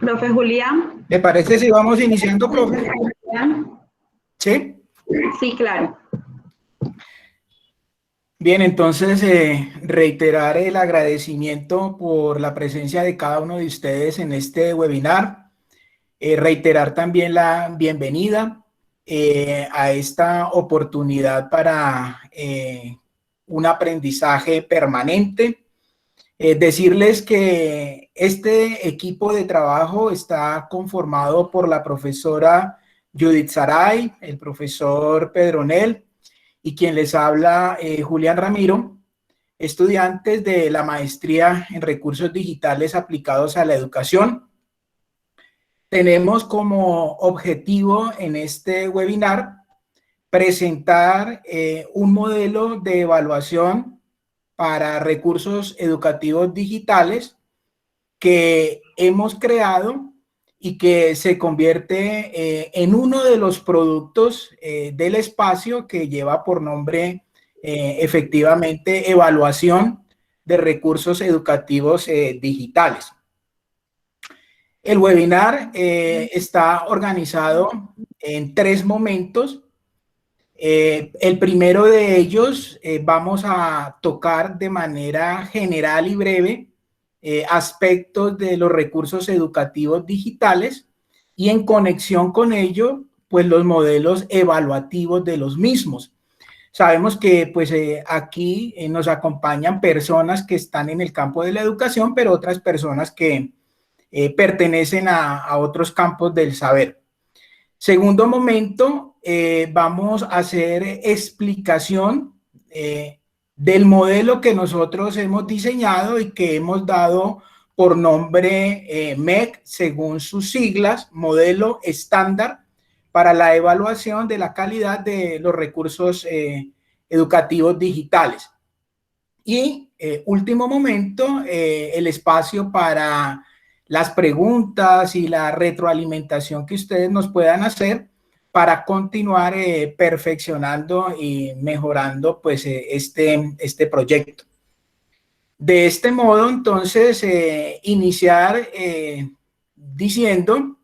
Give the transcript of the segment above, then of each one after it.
Profe Julián. ¿Le parece si vamos iniciando, profe? ¿Sí? Sí, claro. Bien, entonces reiterar el agradecimiento por la presencia de cada uno de ustedes en este webinar. Reiterar también la bienvenida a esta oportunidad para un aprendizaje permanente. Decirles que este equipo de trabajo está conformado por la profesora Judith Saray, el profesor Pedronel y quien les habla, Julián Ramiro, estudiantes de la maestría en recursos digitales aplicados a la educación. Tenemos como objetivo en este webinar presentar un modelo de evaluación para recursos educativos digitales que hemos creado y que se convierte en uno de los productos del espacio que lleva por nombre efectivamente evaluación de recursos educativos digitales. El webinar está organizado en 3 momentos. El primero de ellos vamos a tocar de manera general y breve aspectos de los recursos educativos digitales y en conexión con ello, pues los modelos evaluativos de los mismos. Sabemos que pues aquí nos acompañan personas que están en el campo de la educación, pero otras personas que pertenecen a otros campos del saber. Segundo momento, vamos a hacer explicación del modelo que nosotros hemos diseñado y que hemos dado por nombre MEC, según sus siglas, Modelo Estándar para la Evaluación de la Calidad de los Recursos Educativos Digitales. Y último momento, el espacio para las preguntas y la retroalimentación que ustedes nos puedan hacer para continuar perfeccionando y mejorando pues este proyecto. De este modo, entonces, iniciar diciendo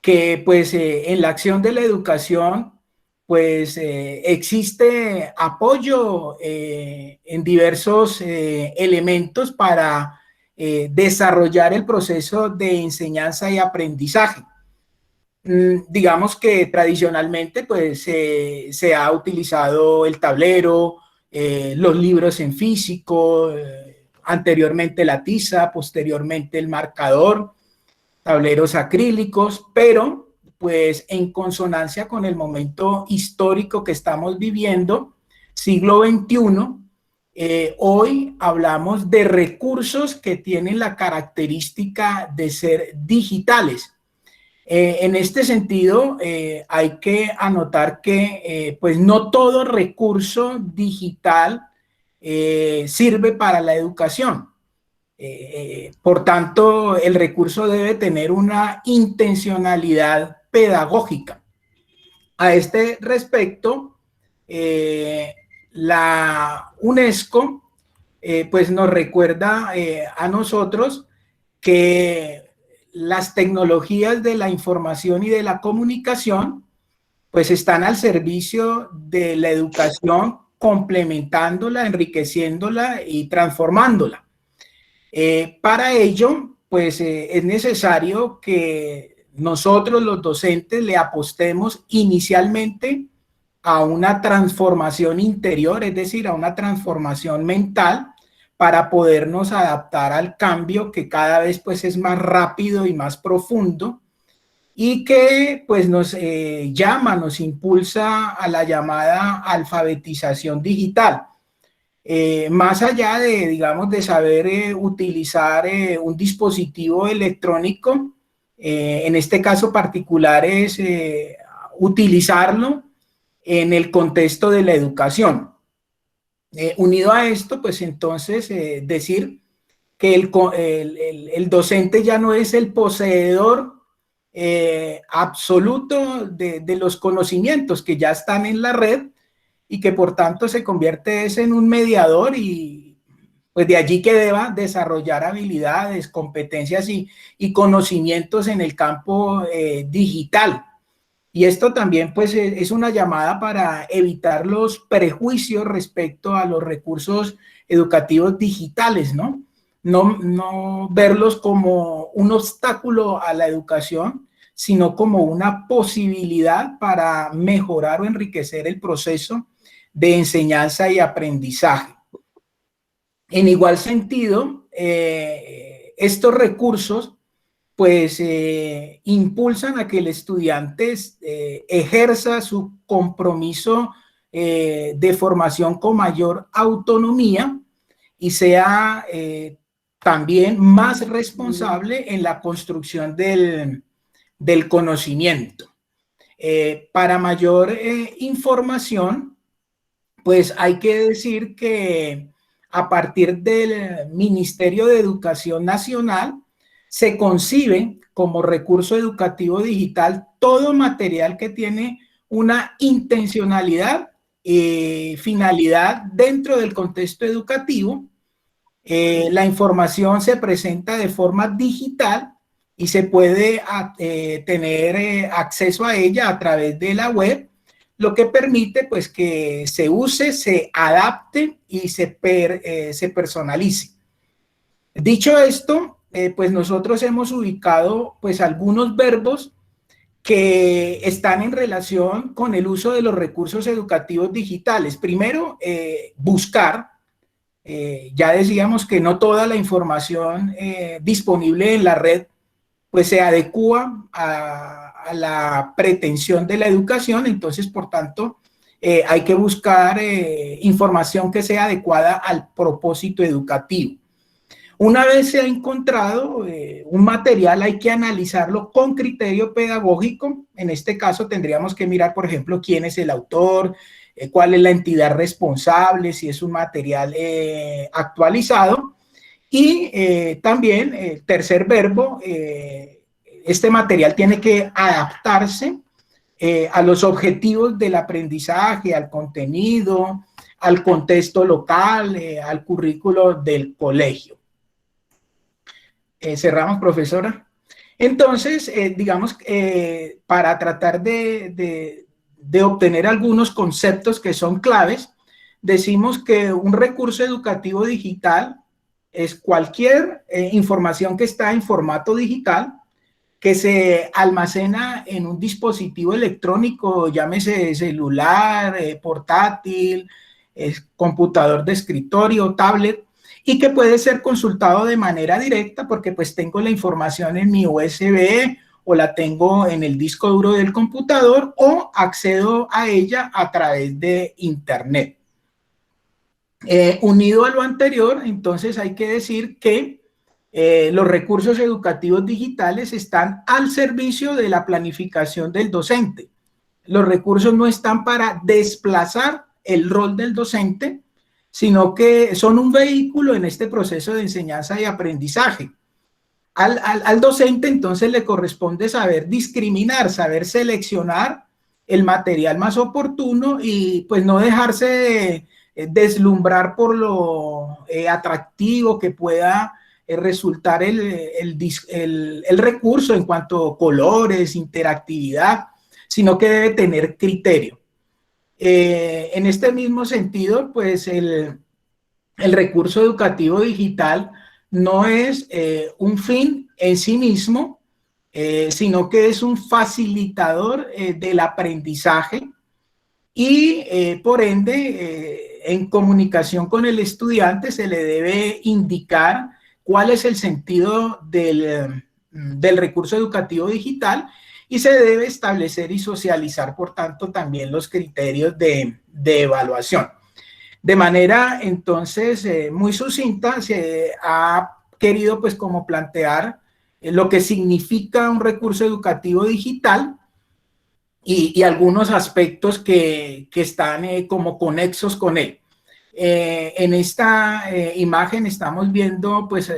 que pues en la acción de la educación pues existe apoyo en diversos elementos para desarrollar el proceso de enseñanza y aprendizaje. Digamos que tradicionalmente pues se ha utilizado el tablero, los libros en físico, anteriormente la tiza, posteriormente el marcador, tableros acrílicos, pero pues en consonancia con el momento histórico que estamos viviendo, siglo XXI, hoy hablamos de recursos que tienen la característica de ser digitales. En este sentido, hay que anotar que pues no todo recurso digital sirve para la educación. Por tanto, el recurso debe tener una intencionalidad pedagógica. A este respecto, la UNESCO pues nos recuerda a nosotros que las tecnologías de la información y de la comunicación pues están al servicio de la educación, complementándola, enriqueciéndola y transformándola. Para ello, pues es necesario que nosotros los docentes le apostemos inicialmente a una transformación interior, es decir, a una transformación mental para podernos adaptar al cambio que cada vez pues es más rápido y más profundo y que pues nos llama, nos impulsa a la llamada alfabetización digital. Más allá de, digamos, de saber utilizar un dispositivo electrónico, en este caso particular es utilizarlo en el contexto de la educación. Unido a esto, pues entonces decir que el docente ya no es el poseedor absoluto de los conocimientos que ya están en la red, y que por tanto se convierte en un mediador y pues de allí que deba desarrollar habilidades, competencias y conocimientos en el campo digital. Y esto también pues es una llamada para evitar los prejuicios respecto a los recursos educativos digitales, ¿no? No verlos como un obstáculo a la educación, sino como una posibilidad para mejorar o enriquecer el proceso de enseñanza y aprendizaje. En igual sentido, estos recursos pues impulsan a que el estudiante ejerza su compromiso de formación con mayor autonomía y sea también más responsable en la construcción del conocimiento. Para mayor información, pues hay que decir que a partir del Ministerio de Educación Nacional se concibe como recurso educativo digital todo material que tiene una intencionalidad y finalidad dentro del contexto educativo. La información se presenta de forma digital y se puede tener acceso a ella a través de la web, lo que permite pues que se use, se adapte y se personalice. Dicho esto, pues nosotros hemos ubicado pues algunos verbos que están en relación con el uso de los recursos educativos digitales. Primero, buscar. Ya decíamos que no toda la información disponible en la red pues se adecúa a la pretensión de la educación, entonces por tanto hay que buscar información que sea adecuada al propósito educativo. Una vez se ha encontrado un material, hay que analizarlo con criterio pedagógico. En este caso tendríamos que mirar, por ejemplo, quién es el autor, cuál es la entidad responsable, si es un material actualizado. Y también, tercer verbo, este material tiene que adaptarse a los objetivos del aprendizaje, al contenido, al contexto local, al currículo del colegio. Cerramos, profesora. Entonces, digamos, para tratar de obtener algunos conceptos que son claves, decimos que un recurso educativo digital es cualquier información que está en formato digital, que se almacena en un dispositivo electrónico, llámese celular, portátil, computador de escritorio, tablet, y que puede ser consultado de manera directa porque pues tengo la información en mi USB o la tengo en el disco duro del computador o accedo a ella a través de internet. Unido a lo anterior, entonces hay que decir que los recursos educativos digitales están al servicio de la planificación del docente. Los recursos no están para desplazar el rol del docente, sino que son un vehículo en este proceso de enseñanza y aprendizaje. Al docente entonces le corresponde saber discriminar, saber seleccionar el material más oportuno y pues no dejarse deslumbrar por lo atractivo que pueda resultar el recurso en cuanto a colores, interactividad, sino que debe tener criterio. En este mismo sentido, pues el recurso educativo digital no es un fin en sí mismo, sino que es un facilitador del aprendizaje y por ende, en comunicación con el estudiante se le debe indicar cuál es el sentido del recurso educativo digital y se debe establecer y socializar, por tanto, también los criterios de evaluación. De manera, entonces, muy sucinta, se ha querido, pues, como plantear lo que significa un recurso educativo digital y algunos aspectos que están como conexos con él. En esta imagen estamos viendo, pues,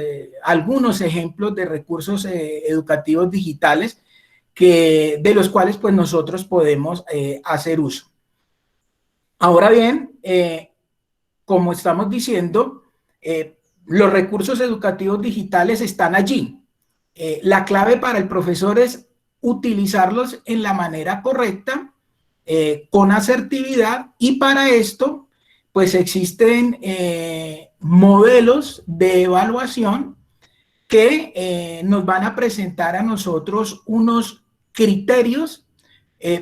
algunos ejemplos de recursos educativos digitales de los cuales, pues, nosotros podemos hacer uso. Ahora bien, como estamos diciendo, los recursos educativos digitales están allí. La clave para el profesor es utilizarlos en la manera correcta, con asertividad, y para esto, pues existen modelos de evaluación que nos van a presentar a nosotros unos criterios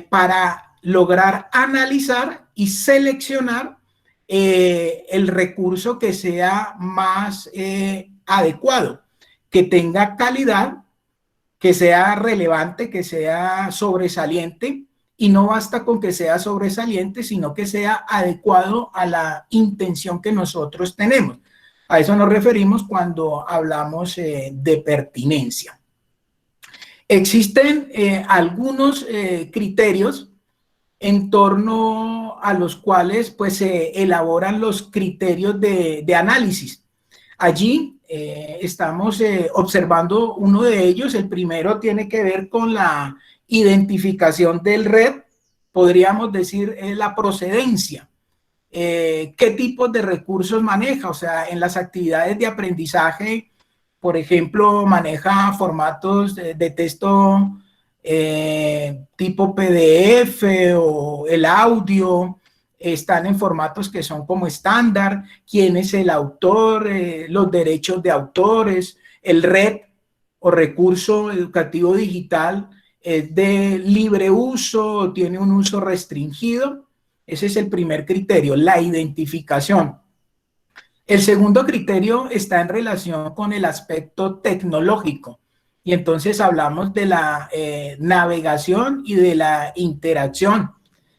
para lograr analizar y seleccionar el recurso que sea más adecuado, que tenga calidad, que sea relevante, que sea sobresaliente, y no basta con que sea sobresaliente, sino que sea adecuado a la intención que nosotros tenemos. A eso nos referimos cuando hablamos de pertinencia. Existen algunos criterios en torno a los cuales pues se elaboran los criterios de análisis. Allí estamos observando uno de ellos. El primero tiene que ver con la identificación del red, podríamos decir la procedencia. ¿Qué tipos de recursos maneja? O sea, en las actividades de aprendizaje, por ejemplo, maneja formatos de texto tipo PDF, o el audio, están en formatos que son como estándar, quién es el autor, los derechos de autores, el red o recurso educativo digital es de libre uso, tiene un uso restringido. Ese es el primer criterio, la identificación. El segundo criterio está en relación con el aspecto tecnológico, y entonces hablamos de la navegación y de la interacción.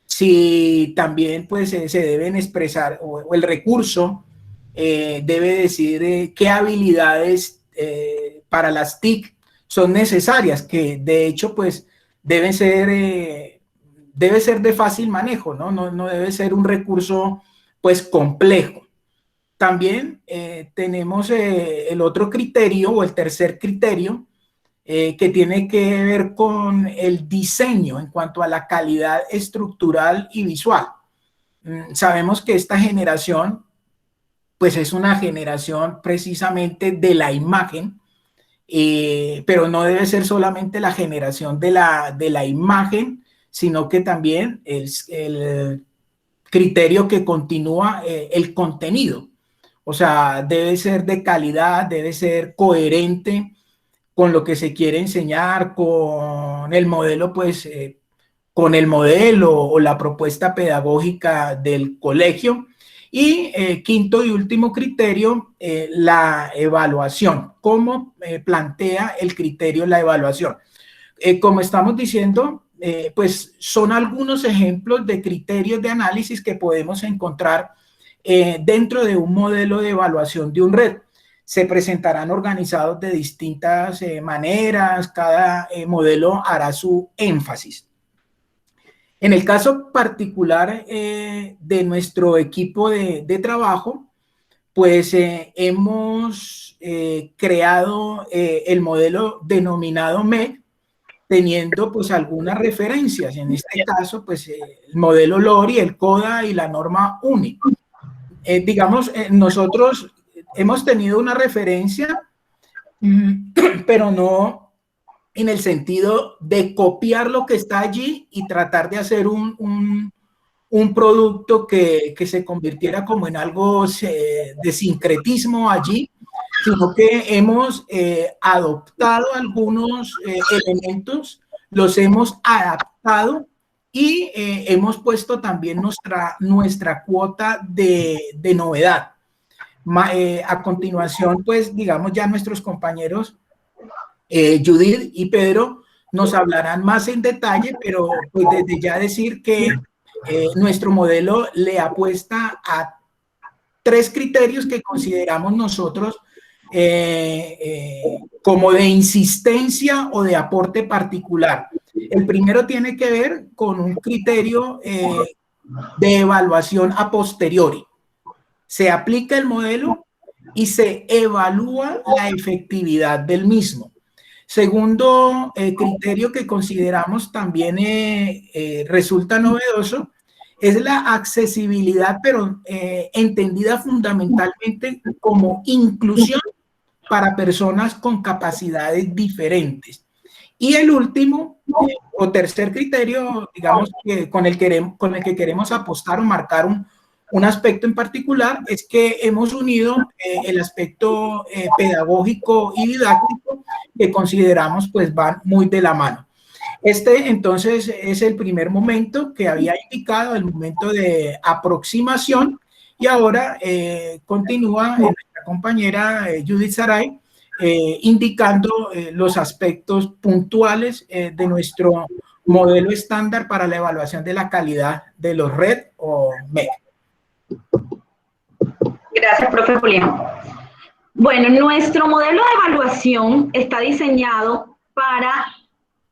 Si también pues se deben expresar, o el recurso debe decir qué habilidades para las TIC son necesarias, que de hecho pues deben ser debe ser de fácil manejo, ¿no? No debe ser un recurso pues complejo. También tenemos el otro criterio, o el tercer criterio, que tiene que ver con el diseño en cuanto a la calidad estructural y visual. Sabemos que esta generación pues es una generación precisamente de la imagen, pero no debe ser solamente la generación de la imagen, sino que también el criterio que continúa el contenido. O sea, debe ser de calidad, debe ser coherente con lo que se quiere enseñar, con el modelo, pues, con el modelo o la propuesta pedagógica del colegio. Y quinto y último criterio, la evaluación. ¿Cómo plantea el criterio la evaluación? Como estamos diciendo, pues son algunos ejemplos de criterios de análisis que podemos encontrar dentro de un modelo de evaluación de un red. Se presentarán organizados de distintas maneras, cada modelo hará su énfasis. En el caso particular de nuestro equipo de trabajo, pues hemos creado el modelo denominado MEC, teniendo pues algunas referencias. En este caso, pues el modelo LORI, el CODA y la norma UNI. Digamos, nosotros hemos tenido una referencia, pero no en el sentido de copiar lo que está allí y tratar de hacer un producto que se convirtiera como en algo de sincretismo allí, sino que hemos adoptado algunos elementos, los hemos adaptado y hemos puesto también nuestra cuota de novedad. A continuación, pues, digamos, ya nuestros compañeros Judith y Pedro nos hablarán más en detalle, pero pues desde ya decir que nuestro modelo le apuesta a 3 criterios que consideramos nosotros como de insistencia o de aporte particular. El primero tiene que ver con un criterio de evaluación a posteriori. Se aplica el modelo y se evalúa la efectividad del mismo. Segundo criterio que consideramos también resulta novedoso es la accesibilidad, pero entendida fundamentalmente como inclusión para personas con capacidades diferentes. Y el último o tercer criterio, digamos, con el que queremos apostar o marcar un aspecto en particular, es que hemos unido el aspecto pedagógico y didáctico, que consideramos pues van muy de la mano. Este entonces es el primer momento que había indicado, el momento de aproximación, y ahora continúa nuestra compañera Judith Saray indicando los aspectos puntuales de nuestro modelo estándar para la evaluación de la calidad de los RED o MEC. Gracias, profe Julián. Bueno, nuestro modelo de evaluación está diseñado para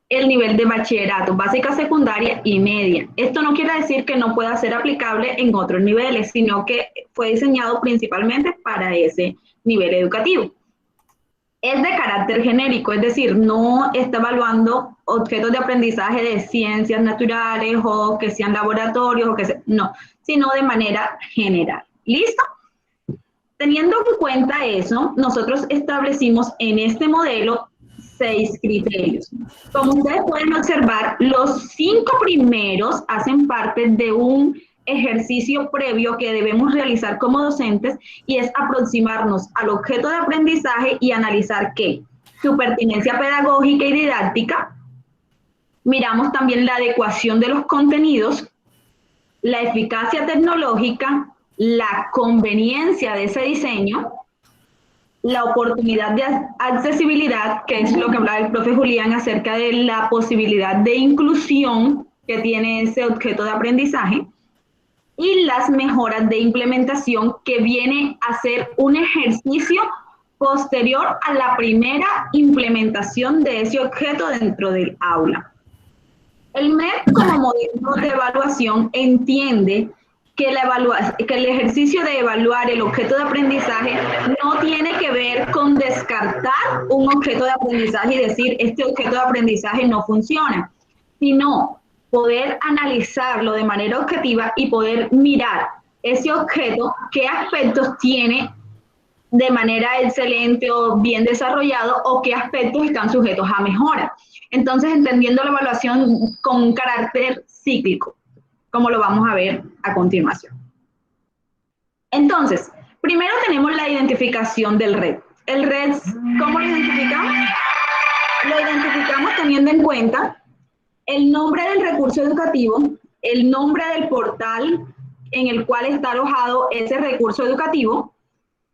el nivel de bachillerato, básica, secundaria y media. Esto no quiere decir que no pueda ser aplicable en otros niveles, sino que fue diseñado principalmente para ese nivel educativo. Es de carácter genérico, es decir, no está evaluando objetos de aprendizaje de ciencias naturales o que sean laboratorios o que sea, no, sino de manera general. ¿Listo? Teniendo en cuenta eso, nosotros establecimos en este modelo 6 criterios. Como ustedes pueden observar, los 5 primeros hacen parte de un ejercicio previo que debemos realizar como docentes, y es aproximarnos al objeto de aprendizaje y analizar ¿qué? Su pertinencia pedagógica y didáctica. Miramos también la adecuación de los contenidos, la eficacia tecnológica, la conveniencia de ese diseño, la oportunidad de accesibilidad, que es lo que hablaba el profe Julián acerca de la posibilidad de inclusión que tiene ese objeto de aprendizaje, y las mejoras de implementación, que viene a ser un ejercicio posterior a la primera implementación de ese objeto dentro del aula. El MEP como modelo de evaluación entiende que el ejercicio de evaluar el objeto de aprendizaje no tiene que ver con descartar un objeto de aprendizaje y decir, este objeto de aprendizaje no funciona, sino poder analizarlo de manera objetiva y poder mirar ese objeto, qué aspectos tiene de manera excelente o bien desarrollado, o qué aspectos están sujetos a mejora. Entonces, entendiendo la evaluación con un carácter cíclico, como lo vamos a ver a continuación. Entonces, primero tenemos la identificación del RED. El RED, ¿cómo lo identificamos? Lo identificamos teniendo en cuenta el nombre del recurso educativo, el nombre del portal en el cual está alojado ese recurso educativo,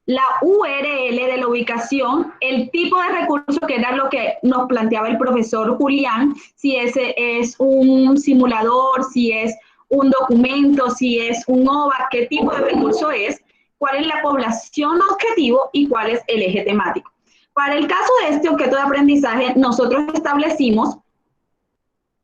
la URL de la ubicación, el tipo de recurso, que era lo que nos planteaba el profesor Julián, si ese es un simulador, si es un documento, si es un OVA, qué tipo de recurso es, cuál es la población objetivo y cuál es el eje temático. Para el caso de este objeto de aprendizaje, nosotros establecimos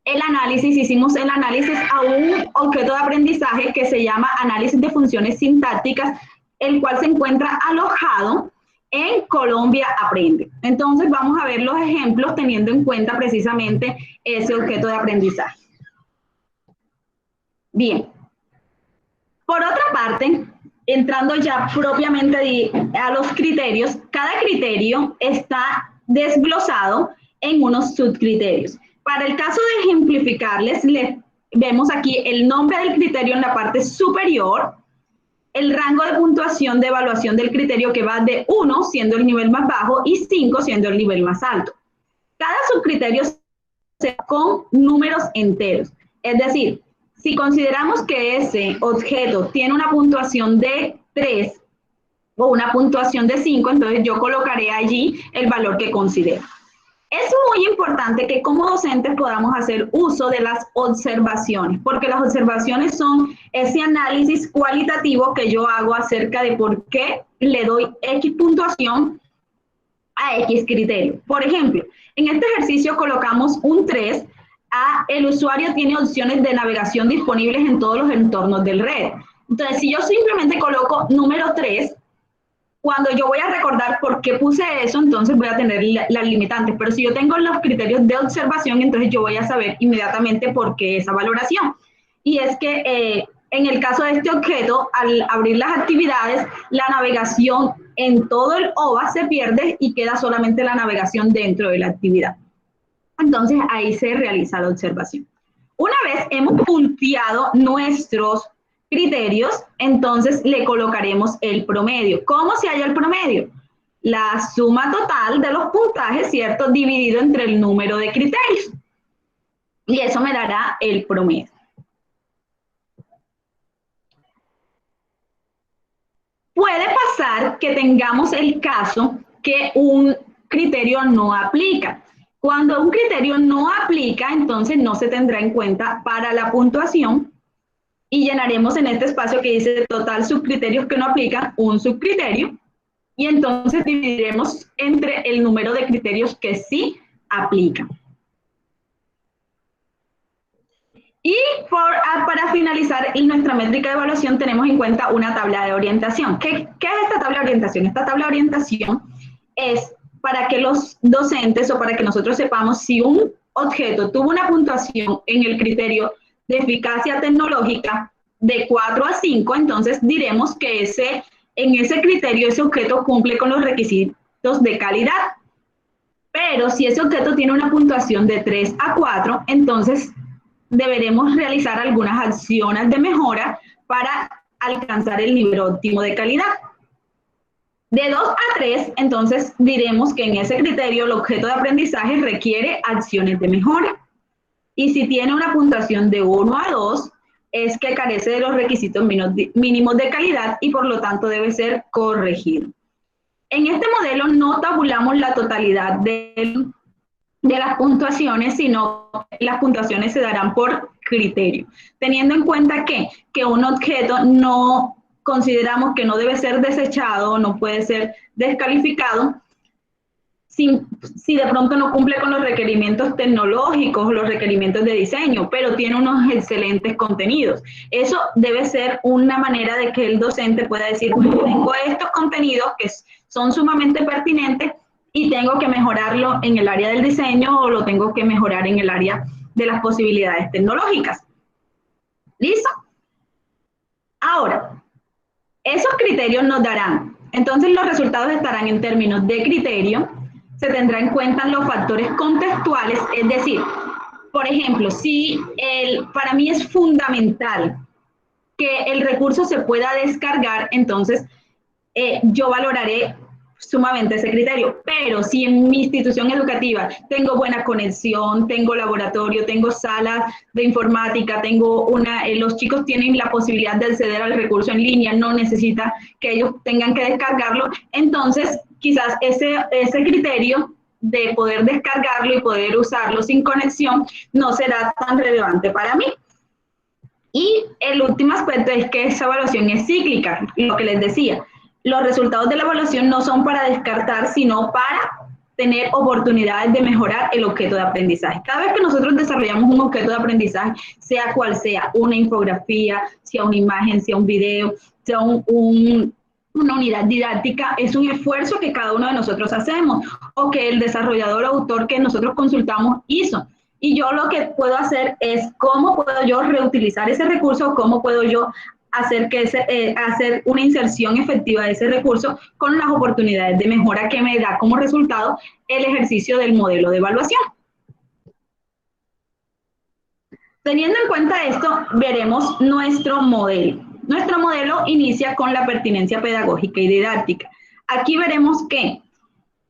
el análisis, hicimos el análisis a un objeto de aprendizaje que se llama análisis de funciones sintácticas, el cual se encuentra alojado en Colombia Aprende. Entonces vamos a ver los ejemplos teniendo en cuenta precisamente ese objeto de aprendizaje. Bien. Por otra parte, entrando ya propiamente a los criterios, cada criterio está desglosado en unos subcriterios. Para el caso de ejemplificarles, vemos aquí el nombre del criterio en la parte superior, el rango de puntuación de evaluación del criterio, que va de 1 siendo el nivel más bajo y 5 siendo el nivel más alto. Cada subcriterio se con números enteros. Es decir, si consideramos que ese objeto tiene una puntuación de 3 o una puntuación de 5, entonces yo colocaré allí el valor que considero. Es muy importante que como docentes podamos hacer uso de las observaciones, porque las observaciones son ese análisis cualitativo que yo hago acerca de por qué le doy X puntuación a X criterio. Por ejemplo, en este ejercicio colocamos un 3 a el usuario tiene opciones de navegación disponibles en todos los entornos del red. Entonces, si yo simplemente coloco número 3, cuando yo voy a recordar por qué puse eso, entonces voy a tener las limitantes. Pero si yo tengo los criterios de observación, entonces yo voy a saber inmediatamente por qué esa valoración. Y es que En el caso de este objeto, al abrir las actividades, la navegación en todo el OVA se pierde y queda solamente la navegación dentro de la actividad. Entonces, ahí se realiza la observación. Una vez hemos punteado nuestros criterios, entonces le colocaremos el promedio. ¿Cómo se halla el promedio? La suma total de los puntajes, ¿cierto? Dividido entre el número de criterios. Y eso me dará el promedio. Puede pasar que tengamos el caso que un criterio no aplica. Cuando un criterio no aplica, entonces no se tendrá en cuenta para la puntuación y llenaremos en este espacio que dice total subcriterios que no aplican, un subcriterio, y entonces dividiremos entre el número de criterios que sí aplican. Y para finalizar nuestra métrica de evaluación tenemos en cuenta una tabla de orientación. ¿Qué es esta tabla de orientación? Esta tabla de orientación es para que los docentes o para que nosotros sepamos si un objeto tuvo una puntuación en el criterio de eficacia tecnológica de 4 a 5, entonces diremos que en ese criterio ese objeto cumple con los requisitos de calidad. Pero si ese objeto tiene una puntuación de 3 a 4, entonces deberemos realizar algunas acciones de mejora para alcanzar el nivel óptimo de calidad. De 2 a 3, entonces diremos que en ese criterio el objeto de aprendizaje requiere acciones de mejora. Y si tiene una puntuación de 1 a 2, es que carece de los requisitos mínimos de calidad y por lo tanto debe ser corregido. En este modelo no tabulamos la totalidad de las puntuaciones, sino las puntuaciones se darán por criterio, teniendo en cuenta que un objeto no consideramos que no debe ser desechado, no puede ser descalificado, si de pronto no cumple con los requerimientos tecnológicos, los requerimientos de diseño, pero tiene unos excelentes contenidos. Eso debe ser una manera de que el docente pueda decir, tengo estos contenidos que son sumamente pertinentes y tengo que mejorarlo en el área del diseño o lo tengo que mejorar en el área de las posibilidades tecnológicas. ¿Listo? Ahora, esos criterios nos darán, entonces los resultados estarán en términos de criterio, se tendrá en cuenta los factores contextuales, es decir, por ejemplo, si para mí es fundamental que el recurso se pueda descargar, entonces yo valoraré sumamente ese criterio. Pero si en mi institución educativa tengo buena conexión, tengo laboratorio, tengo salas de informática, los chicos tienen la posibilidad de acceder al recurso en línea, no necesita que ellos tengan que descargarlo, entonces quizás ese criterio de poder descargarlo y poder usarlo sin conexión no será tan relevante para mí. Y el último aspecto es que esa evaluación es cíclica, lo que les decía. Los resultados de la evaluación no son para descartar, sino para tener oportunidades de mejorar el objeto de aprendizaje. Cada vez que nosotros desarrollamos un objeto de aprendizaje, sea cual sea, una infografía, sea una imagen, sea un video, sea una unidad didáctica, es un esfuerzo que cada uno de nosotros hacemos o que el desarrollador o autor que nosotros consultamos hizo. Y yo lo que puedo hacer es cómo puedo yo reutilizar ese recurso, cómo puedo yo hacer una inserción efectiva de ese recurso con las oportunidades de mejora que me da como resultado el ejercicio del modelo de evaluación. Teniendo en cuenta esto, veremos nuestro modelo. Nuestro modelo inicia con la pertinencia pedagógica y didáctica. Aquí veremos que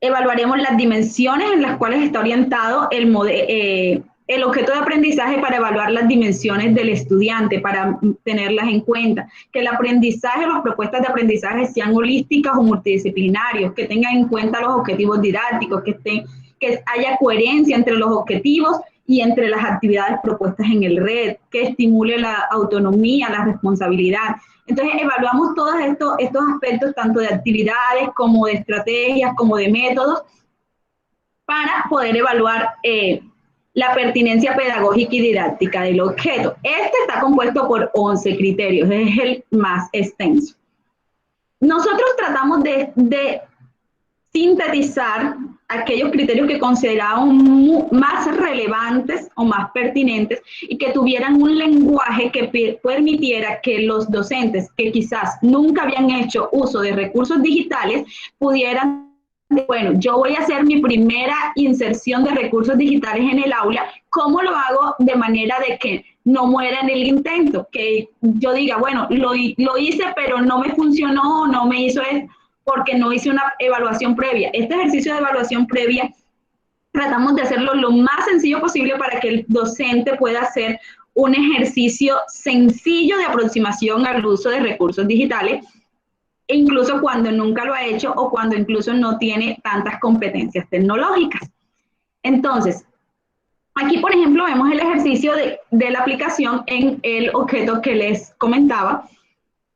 evaluaremos las dimensiones en las cuales está orientado el objeto de aprendizaje para evaluar las dimensiones del estudiante, para tenerlas en cuenta. Que el aprendizaje, las propuestas de aprendizaje sean holísticas o multidisciplinarios, que tengan en cuenta los objetivos didácticos, que haya coherencia entre los objetivos y entre las actividades propuestas en el red, que estimule la autonomía, la responsabilidad. Entonces, evaluamos todos estos aspectos, tanto de actividades como de estrategias, como de métodos, para poder evaluar la pertinencia pedagógica y didáctica del objeto. Este está compuesto por 11 criterios, es el más extenso. Nosotros tratamos de sintetizar aquellos criterios que consideraban más relevantes o más pertinentes y que tuvieran un lenguaje que permitiera que los docentes que quizás nunca habían hecho uso de recursos digitales pudieran, bueno, yo voy a hacer mi primera inserción de recursos digitales en el aula. ¿Cómo lo hago de manera de que no muera en el intento? Que yo diga, bueno, lo hice, pero no me funcionó, no me hizo esto, porque no hice una evaluación previa. Este ejercicio de evaluación previa tratamos de hacerlo lo más sencillo posible para que el docente pueda hacer un ejercicio sencillo de aproximación al uso de recursos digitales, e incluso cuando nunca lo ha hecho o cuando incluso no tiene tantas competencias tecnológicas. Entonces, aquí, por ejemplo, vemos el ejercicio de la aplicación en el objeto que les comentaba,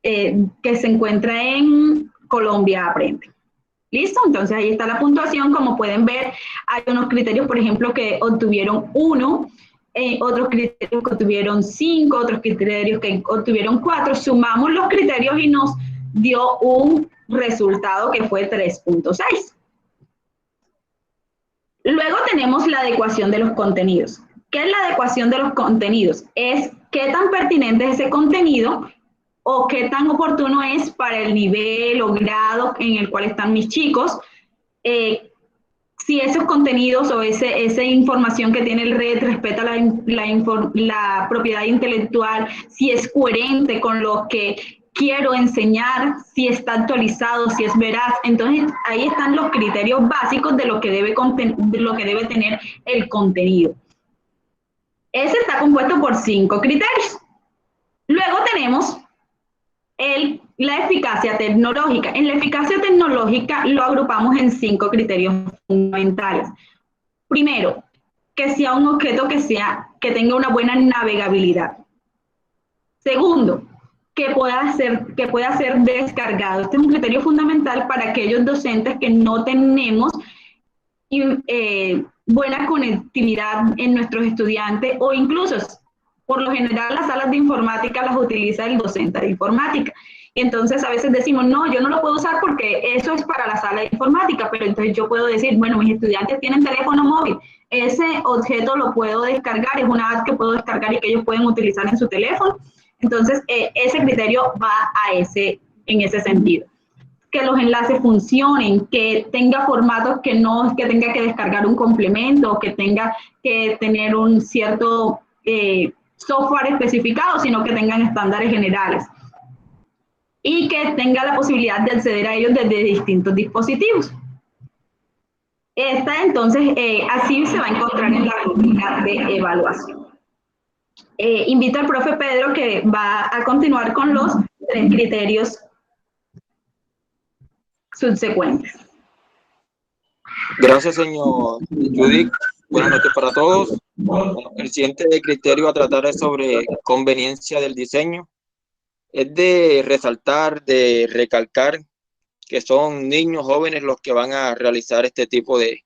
que se encuentra en Colombia Aprende. ¿Listo? Entonces ahí está la puntuación. Como pueden ver, hay unos criterios, por ejemplo, que obtuvieron 1, otros criterios que obtuvieron 5, otros criterios que obtuvieron 4. Sumamos los criterios y nos dio un resultado que fue 3.6. Luego tenemos la adecuación de los contenidos. ¿Qué es la adecuación de los contenidos? Es qué tan pertinente es ese contenido o qué tan oportuno es para el nivel o grado en el cual están mis chicos. Si esos contenidos o esa información que tiene el red respeta la propiedad intelectual, si es coherente con lo que quiero enseñar, si está actualizado, si es veraz. Entonces ahí están los criterios básicos de lo que debe tener el contenido. Ese está compuesto por 5 criterios. Luego tenemos la eficacia tecnológica. En la eficacia tecnológica lo agrupamos en 5 criterios fundamentales. Primero, que sea un objeto que tenga una buena navegabilidad. Segundo, que pueda ser descargado. Este es un criterio fundamental para aquellos docentes que no tenemos buena conectividad en nuestros estudiantes, o incluso, por lo general, las salas de informática las utiliza el docente de informática. Entonces, a veces decimos, no, yo no lo puedo usar porque eso es para la sala de informática, pero entonces yo puedo decir, bueno, mis estudiantes tienen teléfono móvil, ese objeto lo puedo descargar, es una app que puedo descargar y que ellos pueden utilizar en su teléfono. Entonces, ese criterio va en ese sentido. Que los enlaces funcionen, que tenga formatos que no es que tenga que descargar un complemento, que tenga que tener un cierto software especificado, sino que tengan estándares generales. Y que tenga la posibilidad de acceder a ellos desde distintos dispositivos. Esta, entonces, así se va a encontrar en la rutina de evaluación. Invito al profe Pedro, que va a continuar con los 3 criterios subsecuentes. Gracias, señor Judith. Buenas noches para todos. Bueno, el siguiente criterio a tratar es sobre conveniencia del diseño. Es de resaltar, de recalcar que son niños jóvenes los que van a realizar este tipo de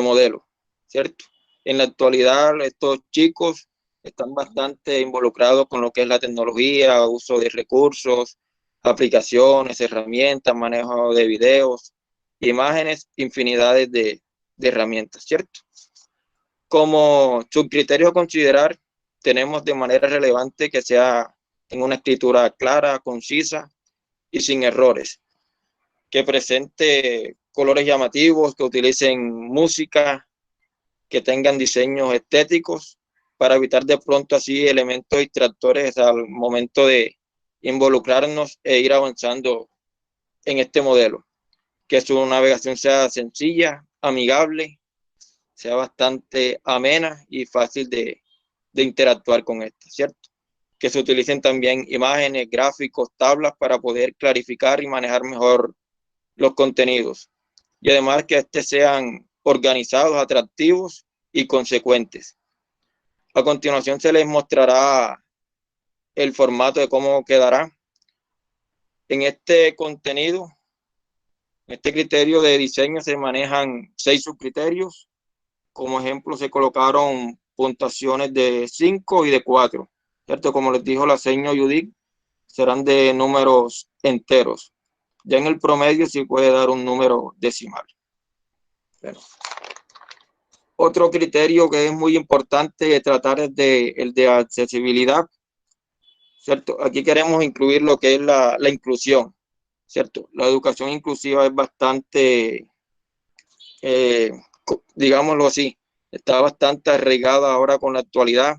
modelo, ¿cierto? En la actualidad, estos chicos están bastante involucrados con lo que es la tecnología, uso de recursos, aplicaciones, herramientas, manejo de videos, imágenes, infinidades de herramientas, ¿cierto? Como subcriterio a considerar, tenemos de manera relevante que sea en una escritura clara, concisa y sin errores, que presente colores llamativos, que utilicen música, que tengan diseños estéticos, para evitar de pronto así elementos distractores al momento de involucrarnos e ir avanzando en este modelo. Que su navegación sea sencilla, amigable, sea bastante amena y fácil de interactuar con esta, ¿cierto? Que se utilicen también imágenes, gráficos, tablas para poder clarificar y manejar mejor los contenidos. Y además que sean organizados, atractivos y consecuentes. A continuación se les mostrará el formato de cómo quedará. En este contenido, este criterio de diseño, se manejan 6 subcriterios. Como ejemplo, se colocaron puntuaciones de 5 y de 4, ¿cierto? Como les dijo la señora Judith, serán de números enteros. Ya en el promedio sí puede dar un número decimal. Bueno, otro criterio que es muy importante tratar es el de accesibilidad, ¿cierto? Aquí queremos incluir lo que es la inclusión, ¿cierto? La educación inclusiva es bastante, digámoslo así, está bastante arraigada ahora con la actualidad.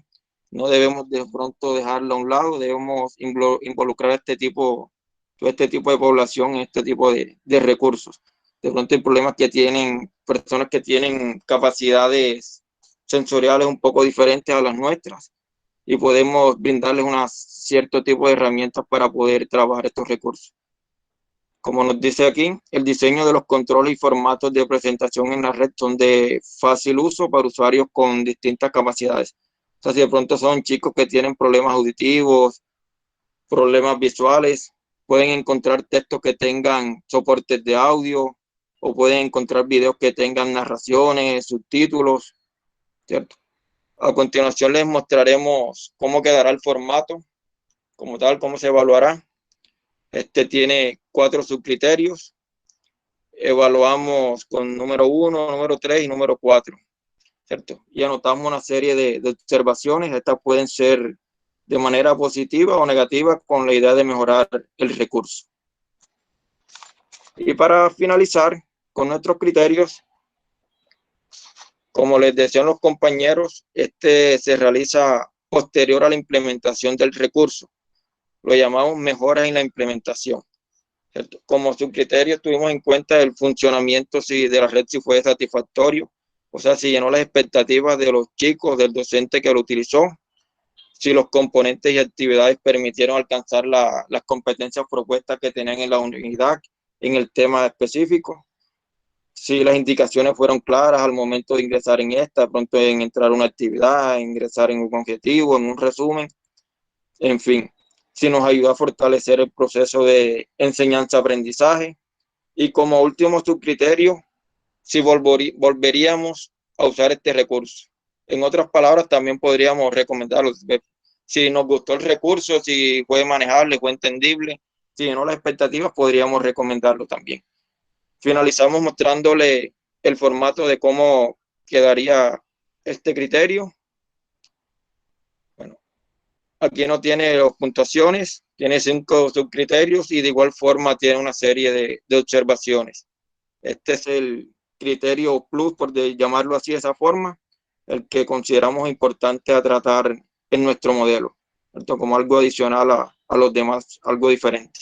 No debemos de pronto dejarla a un lado, debemos involucrar todo este tipo de población en este tipo de recursos. De pronto hay problemas que tienen personas que tienen capacidades sensoriales un poco diferentes a las nuestras y podemos brindarles cierto tipo de herramientas para poder trabajar estos recursos. Como nos dice aquí, el diseño de los controles y formatos de presentación en la red son de fácil uso para usuarios con distintas capacidades. O sea, si de pronto son chicos que tienen problemas auditivos, problemas visuales, pueden encontrar textos que tengan soportes de audio o pueden encontrar videos que tengan narraciones, subtítulos, ¿cierto? A continuación les mostraremos cómo quedará el formato, como tal, cómo se evaluará. Este tiene 4 subcriterios. Evaluamos con número 1, número 3 y número 4, ¿cierto? Y anotamos una serie de observaciones. Estas pueden ser de manera positiva o negativa con la idea de mejorar el recurso. Y para finalizar con nuestros criterios, como les decían los compañeros, este se realiza posterior a la implementación del recurso. Lo llamamos mejoras en la implementación, ¿cierto? Como subcriterio tuvimos en cuenta el funcionamiento de la red, si fue satisfactorio, o sea, si llenó las expectativas de los chicos, del docente que lo utilizó, si los componentes y actividades permitieron alcanzar las competencias propuestas que tenían en la unidad en el tema específico, si las indicaciones fueron claras al momento de ingresar en esta, de pronto en entrar a una actividad, ingresar en un objetivo, en un resumen, en fin, si nos ayuda a fortalecer el proceso de enseñanza-aprendizaje. Y como último subcriterio, si volveríamos a usar este recurso. En otras palabras, también podríamos recomendarlo. Si nos gustó el recurso, si fue manejable, fue entendible, si llenó las expectativas, podríamos recomendarlo también. Finalizamos mostrándole el formato de cómo quedaría este criterio. Bueno, aquí no tiene las puntuaciones, tiene 5 subcriterios y de igual forma tiene una serie de observaciones. Este es el criterio plus, por llamarlo así de esa forma, el que consideramos importante a tratar en nuestro modelo, ¿cierto? Como algo adicional a los demás, algo diferente.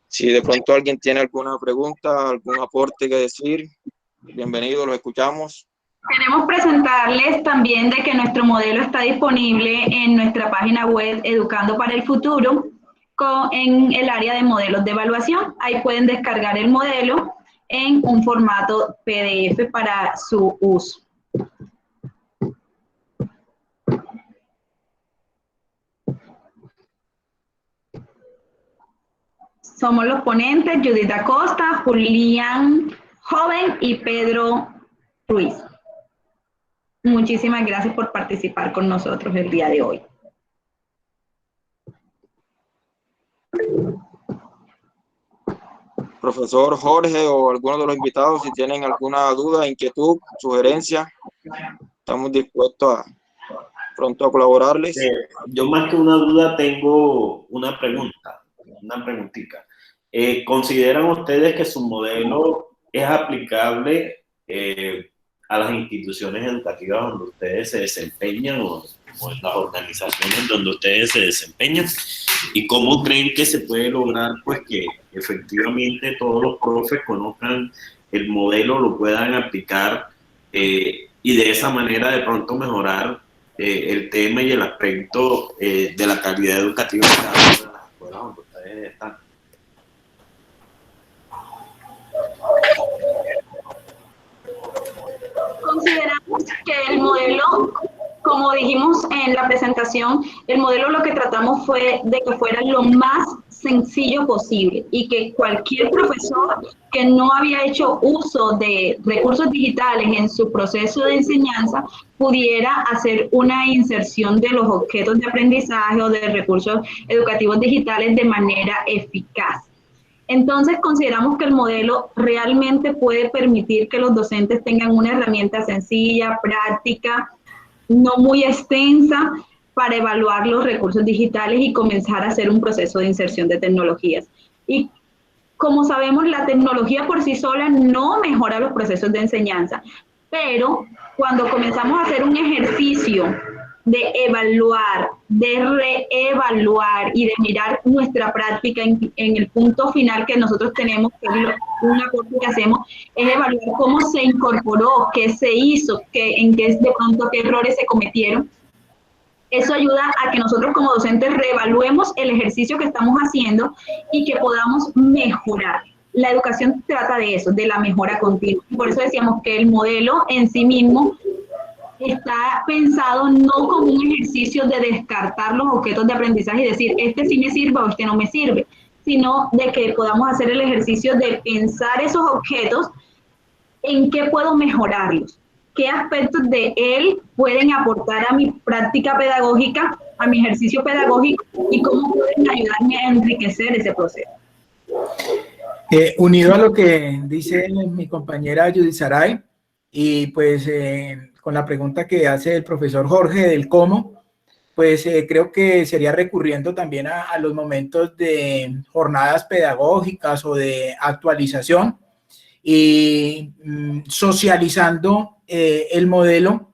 Si de pronto alguien tiene alguna pregunta, algún aporte que decir, bienvenido, lo escuchamos. Queremos presentarles también de que nuestro modelo está disponible en nuestra página web Educando para el Futuro en el área de modelos de evaluación. Ahí pueden descargar el modelo en un formato PDF para su uso. Somos los ponentes Judith Acosta, Julián Joven y Pedro Ruiz. Muchísimas gracias por participar con nosotros el día de hoy. Profesor Jorge o alguno de los invitados, si tienen alguna duda, inquietud, sugerencia, estamos dispuestos a pronto a colaborarles. Yo más que una duda tengo una preguntita. ¿Consideran ustedes que su modelo es aplicable a las instituciones educativas donde ustedes se desempeñan o en las organizaciones donde ustedes se desempeñan? ¿Y cómo creen que se puede lograr pues que efectivamente todos los profes conozcan el modelo, lo puedan aplicar y de esa manera de pronto mejorar el tema y el aspecto de la calidad educativa de cada una de las escuelas donde ustedes están? Consideramos que el modelo, como dijimos en la presentación, el modelo lo que tratamos fue de que fuera lo más sencillo posible y que cualquier profesor que no había hecho uso de recursos digitales en su proceso de enseñanza pudiera hacer una inserción de los objetos de aprendizaje o de recursos educativos digitales de manera eficaz. Entonces consideramos que el modelo realmente puede permitir que los docentes tengan una herramienta sencilla, práctica, no muy extensa, para evaluar los recursos digitales y comenzar a hacer un proceso de inserción de tecnologías. Y como sabemos, la tecnología por sí sola no mejora los procesos de enseñanza, pero cuando comenzamos a hacer un ejercicio de evaluar, de reevaluar y de mirar nuestra práctica en el punto final que nosotros tenemos, que es una cosa que hacemos, es evaluar cómo se incorporó, qué se hizo, en qué de pronto qué errores se cometieron. Eso ayuda a que nosotros como docentes reevaluemos el ejercicio que estamos haciendo y que podamos mejorar. La educación trata de eso, de la mejora continua. Por eso decíamos que el modelo en sí mismo está pensado no como un ejercicio de descartar los objetos de aprendizaje y decir, este sí me sirve o este no me sirve, sino de que podamos hacer el ejercicio de pensar esos objetos, en qué puedo mejorarlos, qué aspectos de él pueden aportar a mi práctica pedagógica, a mi ejercicio pedagógico y cómo pueden ayudarme a enriquecer ese proceso. Unido a lo que dice mi compañera Judith Saray, y pues con la pregunta que hace el profesor Jorge del cómo, pues creo que sería recurriendo también a los momentos de jornadas pedagógicas o de actualización y socializando el modelo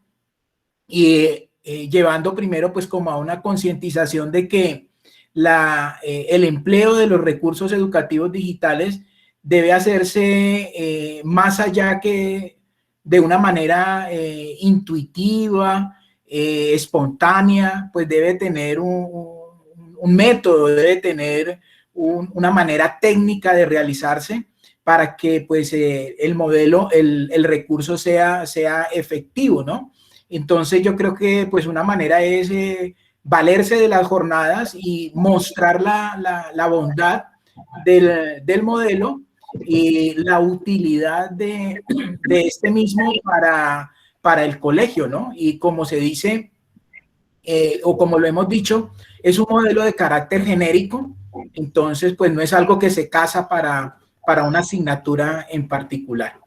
y llevando primero pues como a una concientización de que el empleo de los recursos educativos digitales debe hacerse más allá que de una manera intuitiva, espontánea, pues debe tener un método, debe tener una manera técnica de realizarse para que pues el modelo, el recurso sea efectivo, ¿no? Entonces yo creo que pues una manera es valerse de las jornadas y mostrar la bondad del modelo y la utilidad de este mismo para el colegio, ¿no? Y como se dice, o como lo hemos dicho, es un modelo de carácter genérico, entonces pues no es algo que se casa para una asignatura en particular.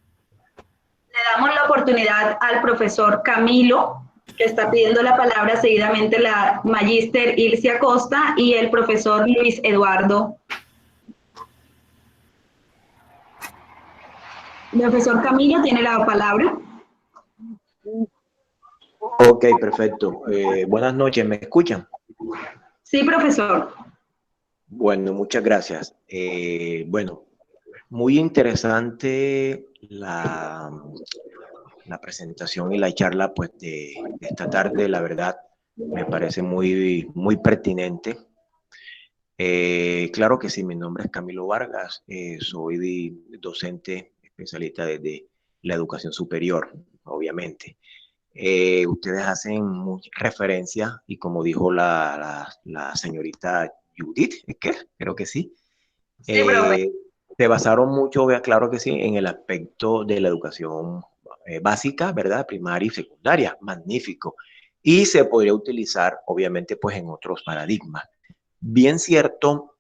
Le damos la oportunidad al profesor Camilo, que está pidiendo la palabra, seguidamente la magíster Ilse Acosta y el profesor Luis Eduardo. Profesor Camilo, tiene la palabra. Ok, perfecto. Buenas noches, ¿me escuchan? Sí, profesor. Bueno, muchas gracias. Bueno, muy interesante la presentación y la charla pues de esta tarde, la verdad, me parece muy pertinente. Claro que sí, mi nombre es Camilo Vargas, soy docente especialista de la educación superior, obviamente. Ustedes hacen mucha referencia y como dijo la señorita Judith, ¿es que? Creo que sí. Sí, profe. Se basaron mucho, claro que sí, en el aspecto de la educación básica, ¿verdad? Primaria y secundaria, magnífico. Y se podría utilizar, obviamente, pues en otros paradigmas. Bien cierto,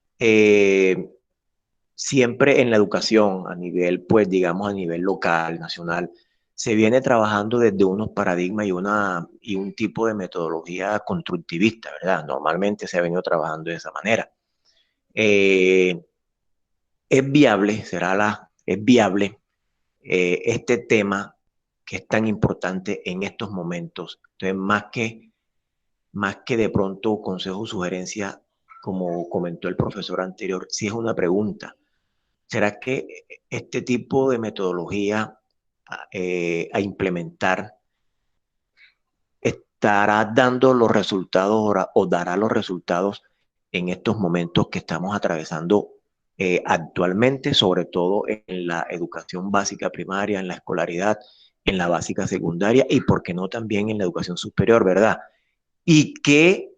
siempre en la educación a nivel, pues digamos, a nivel local, nacional, se viene trabajando desde unos paradigmas y un tipo de metodología constructivista, ¿verdad? Normalmente se ha venido trabajando de esa manera. Es viable, es viable este tema que es tan importante en estos momentos. Entonces, más que de pronto consejo o sugerencia, como comentó el profesor anterior, sí es una pregunta. ¿Será que este tipo de metodología a implementar estará dando los resultados o dará los resultados en estos momentos que estamos atravesando actualmente, sobre todo en la educación básica primaria, en la escolaridad, en la básica secundaria y, por qué no, también en la educación superior, ¿verdad? ¿Y qué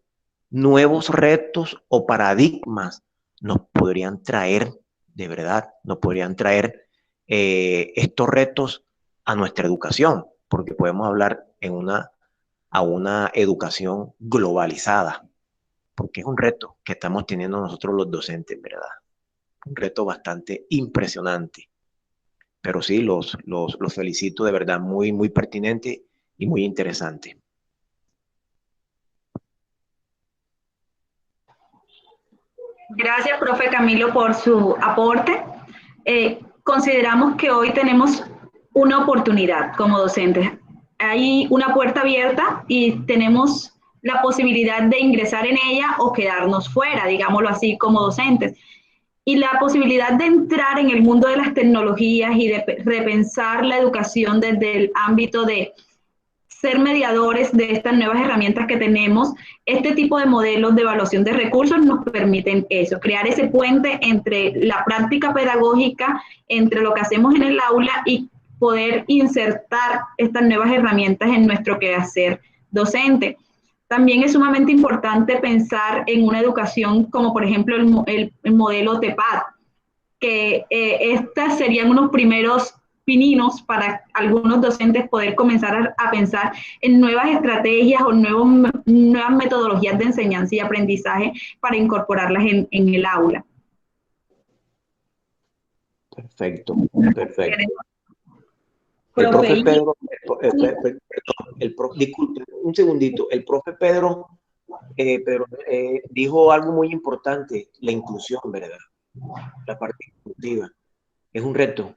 nuevos retos o paradigmas nos podrían traer, de verdad, nos podrían traer estos retos a nuestra educación? Porque podemos hablar a una educación globalizada, porque es un reto que estamos teniendo nosotros los docentes, ¿verdad? un reto bastante impresionante. Pero sí, los felicito, de verdad, muy, muy pertinente y muy interesante. Gracias, profe Camilo, por su aporte. Consideramos que hoy tenemos una oportunidad como docentes. Hay una puerta abierta y tenemos la posibilidad de ingresar en ella o quedarnos fuera, digámoslo así, como docentes. Y la posibilidad de entrar en el mundo de las tecnologías y de repensar la educación desde el ámbito de ser mediadores de estas nuevas herramientas que tenemos, este tipo de modelos de evaluación de recursos nos permiten eso, crear ese puente entre la práctica pedagógica, entre lo que hacemos en el aula y poder insertar estas nuevas herramientas en nuestro quehacer docente. También es sumamente importante pensar en una educación como por ejemplo el modelo TEPAD, que estas serían unos primeros pininos para algunos docentes poder comenzar a pensar en nuevas estrategias o nuevas metodologías de enseñanza y aprendizaje para incorporarlas en el aula. Perfecto, perfecto. El profe Pedro, disculpe, un segundito, el profe Pedro, dijo algo muy importante, la inclusión, ¿verdad? La parte inclusiva. Es un reto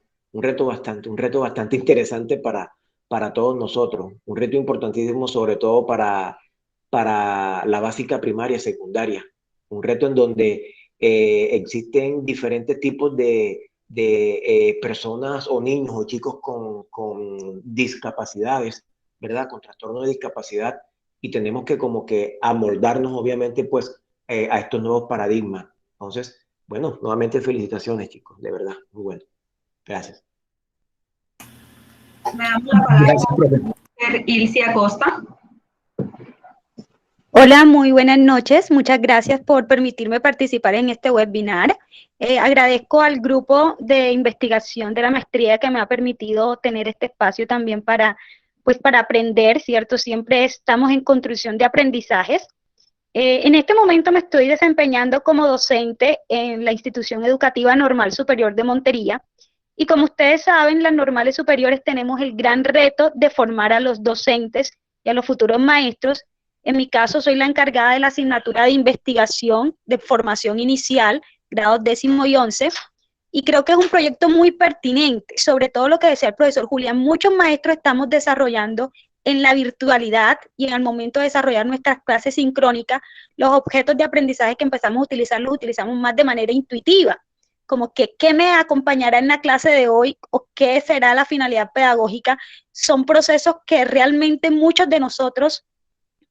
bastante interesante para todos nosotros, un reto importantísimo sobre todo para la básica primaria, secundaria, un reto en donde existen diferentes tipos de personas o niños o chicos con discapacidades, ¿verdad? Con trastornos de discapacidad y tenemos que como que amoldarnos obviamente pues a estos nuevos paradigmas. Entonces, bueno, nuevamente felicitaciones chicos, de verdad, muy bueno. Gracias. Me damos la palabra a Ilse Acosta. Hola, muy buenas noches. Muchas gracias por permitirme participar en este webinar. Agradezco al grupo de investigación de la maestría que me ha permitido tener este espacio también para aprender, ¿cierto? Siempre estamos en construcción de aprendizajes. En este momento me estoy desempeñando como docente en la Institución Educativa Normal Superior de Montería. Y como ustedes saben, las normales superiores tenemos el gran reto de formar a los docentes y a los futuros maestros. En mi caso, soy la encargada de la asignatura de investigación de formación inicial, grados 10º y 11, y creo que es un proyecto muy pertinente, sobre todo lo que decía el profesor Julián. Muchos maestros estamos desarrollando en la virtualidad y en el momento de desarrollar nuestras clases sincrónicas, los objetos de aprendizaje que empezamos a utilizar, los utilizamos más de manera intuitiva, como que qué me acompañará en la clase de hoy o qué será la finalidad pedagógica. Son procesos que realmente muchos de nosotros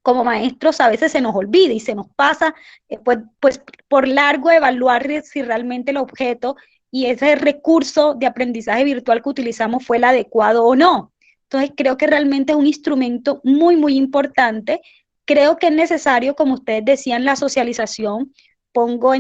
como maestros a veces se nos olvida y se nos pasa pues por largo evaluar si realmente el objeto y ese recurso de aprendizaje virtual que utilizamos fue el adecuado o no. Entonces creo que realmente es un instrumento muy, muy importante. Creo que es necesario, como ustedes decían, la socialización. Pongo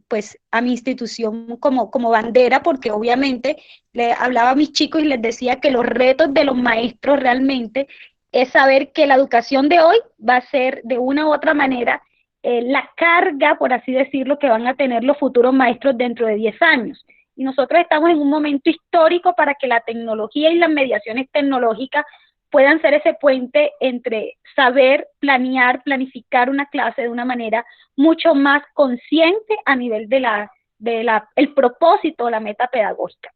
pues a mi institución como bandera, porque obviamente le hablaba a mis chicos y les decía que los retos de los maestros realmente es saber que la educación de hoy va a ser de una u otra manera la carga, por así decirlo, que van a tener los futuros maestros dentro de 10 años. Y nosotros estamos en un momento histórico para que la tecnología y las mediaciones tecnológicas puedan ser ese puente entre saber planear, planificar una clase de una manera mucho más consciente a nivel el propósito, la meta pedagógica.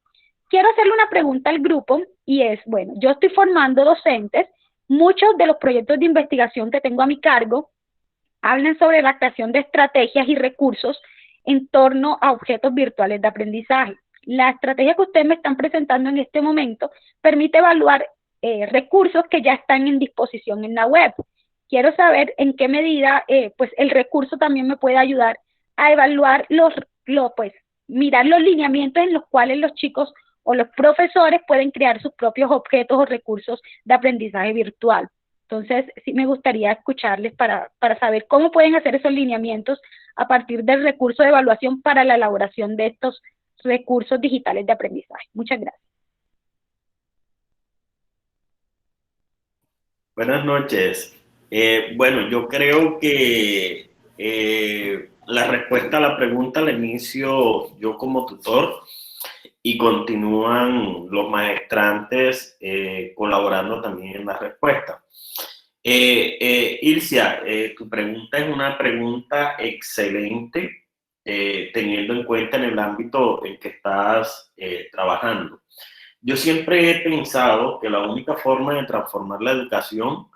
Quiero hacerle una pregunta al grupo y es, bueno, yo estoy formando docentes. Muchos de los proyectos de investigación que tengo a mi cargo hablan sobre la creación de estrategias y recursos en torno a objetos virtuales de aprendizaje. La estrategia que ustedes me están presentando en este momento permite evaluar recursos que ya están en disposición en la web. Quiero saber en qué medida pues el recurso también me puede ayudar a evaluar mirar los lineamientos en los cuales los chicos o los profesores pueden crear sus propios objetos o recursos de aprendizaje virtual. Entonces, sí me gustaría escucharles para saber cómo pueden hacer esos lineamientos a partir del recurso de evaluación para la elaboración de estos recursos digitales de aprendizaje. Muchas gracias. Buenas noches. Bueno, yo creo que la respuesta a la pregunta la inicio yo como tutor y continúan los maestrantes colaborando también en la respuesta. Ilcia, tu pregunta es una pregunta excelente, teniendo en cuenta en el ámbito en que estás trabajando. Yo siempre he pensado que la única forma de transformar la educación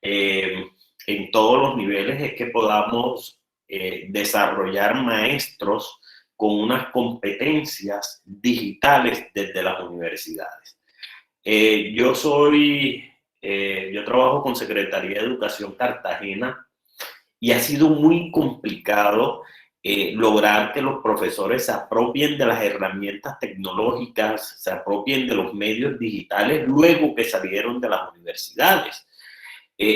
en todos los niveles es que podamos desarrollar maestros con unas competencias digitales desde las universidades. Yo trabajo con Secretaría de Educación Cartagena y ha sido muy complicado lograr que los profesores se apropien de las herramientas tecnológicas, se apropien de los medios digitales luego que salieron de las universidades.